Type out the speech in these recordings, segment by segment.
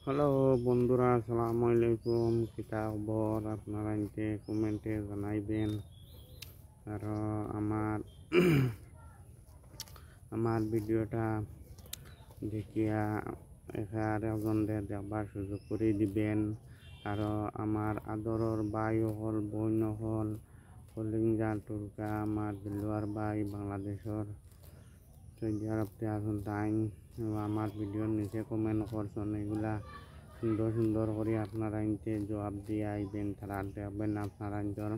Hello বন্ধুরা, আসসালামু আলাইকুম। কিতা খবর? আপনারা ইনকে কমেন্টে জানাইবেন। আর আমার আমার ভিডিওটা দেখিয়া এখানে একজনদের দেখবার সুযোগ করে দিবেন। আর আমার আদরের ভাই হল, বোন হল, কলিঙ্গা টুরকা, আমার দিলওয়ার ভাই বাংলাদেশের সৌদি আরবতে আসুন তাই আমার ভিডিওর নিচে কমেন্ট করছেন। এগুলা সুন্দর সুন্দর করে আপনারা ইনতে জবাব দিয়ে আইবেন। তারা দেখবেন আপনারা ইন্তর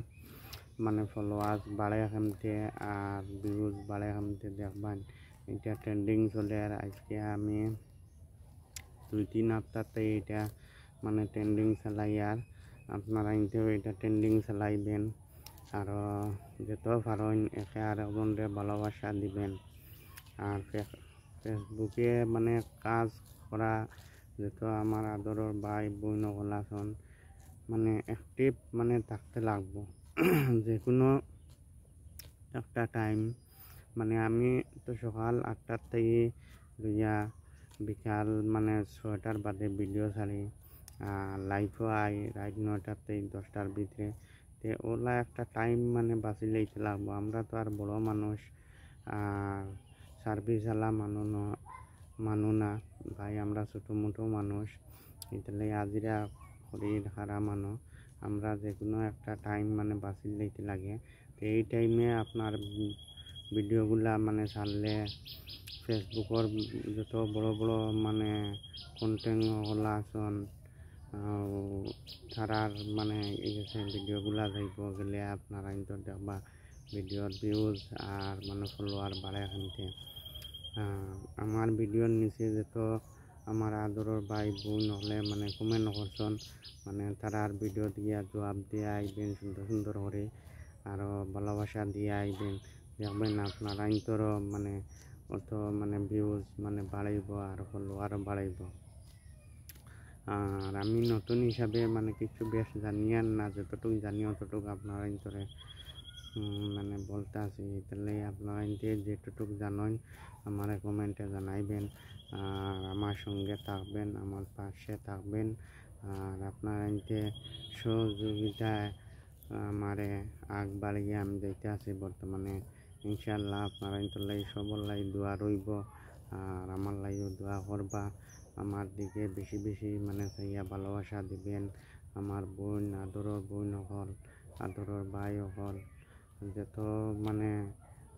মানে ফলোয়ার্স বাড়ে এখানতে আর ভিউজ বাড়ে এখানতে দেখবেন। এটা ট্রেন্ডিং চলে। আর আজকে আমি 2-3 সপ্তাহতে এটা মানে ট্রেন্ডিং চালাই। আর আপনারা ইনতেও এটা ট্রেন্ডিং চালাইবেন। আর যত পারেন একে আর একজনকে ভালোবাসা দিবেন। আর ফেসবুকে মানে কাজ করা যত আমার আদরের ভাই বোন আছেন মানে অ্যাক্টিভ মানে থাকতে লাগবো। যে কোনো একটা টাইম মানে আমি তো সকাল 8টার থেকে লইয়া বিকাল মানে 6টার বাদে ভিডিও ছাড়ি। লাইভও আই রাত 9টার থেকে 10টার ভিতরে। তে ওলা একটা টাইম মানে বাঁচি লইতে লাগবো। আমরা তো আর বড় মানুষ আর সার্ভিস আলা মানু না ভাই, আমরা ছোটো মোটো মানুষ। এটালে আজিরা করি হারা মানুষ। আমরা যে কোনো একটা টাইম মানে বাঁচি লইতে লাগে। তো এই টাইমে আপনার ভিডিওগুলা মানে ছাড়লে ফেসবুকের যত বড় বড় মানে কন্টেন্টগুলা আছেন তারার মানে ভিডিওগুলা যাইব গেলে আপনারা কিন্তু দেখবা ভিডিওর ভিউজ আর মানে ফলোয়ার বাড়ে এখানতে। আমার ভিডিওর নিচে যত আমার আদরের ভাই বোন হলে মানে কমেন্ট করছেন মানে তারার ভিডিও দিয়া জবাব দিয়ে আইবেন সুন্দর সুন্দর করে। আরও ভালোবাসা দিয়ে আইবেন। দেখবেন আপনারা ইন্তরও মানে অত মানে ভিউজ মানে বাড়াইব আর ফলোয়ারও বাড়াইব। আর আমি নতুন হিসাবে মানে কিছু বেশ জানিয়ে না, যতটুকু জানি অতটুকু আপনারা ইন্তরে মানে বলতে আছি। তাহলে আপনারা ইনতে যেটুকু জানেন আমার কমেন্টে জানাইবেন। আর আমার সঙ্গে থাকবেন, আমার পাশে থাকবেন। আর আপনারা ইনতে সহযোগিতায় আমারে আগ বাড়িয়ে আমি যাইতে আছি বর্তমানে। ইনশাল্লাহ আপনারা ইন্তলাই সবর লাই দোয়া রইব। আর আমার লাইও দোয়া করবা। আমার দিকে বেশি বেশি মানে চাইয়া ভালোবাসা দিবেন। আমার বোন আদরের বোন হল, আদরের ভাই হল যত মানে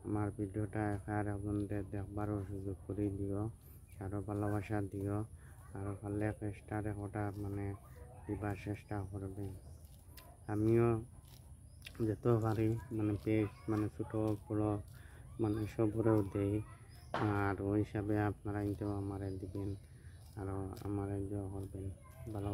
আমার ভিডিওটা একার একজনদের দেখবারও সুযোগ করে দিও। আরও ভালোবাসা দিও। আরও পারলে চেষ্টা রেকর্ডটা মানে দিবার চেষ্টা করবেন। আমিও যত পারি মানে পেজ মানে ছোটো বড়ো মানে সবরেও দেই। আর ওই হিসাবে আপনারা কিন্তু আমারে দিবেন, আরও আমারে করবেন ভালো।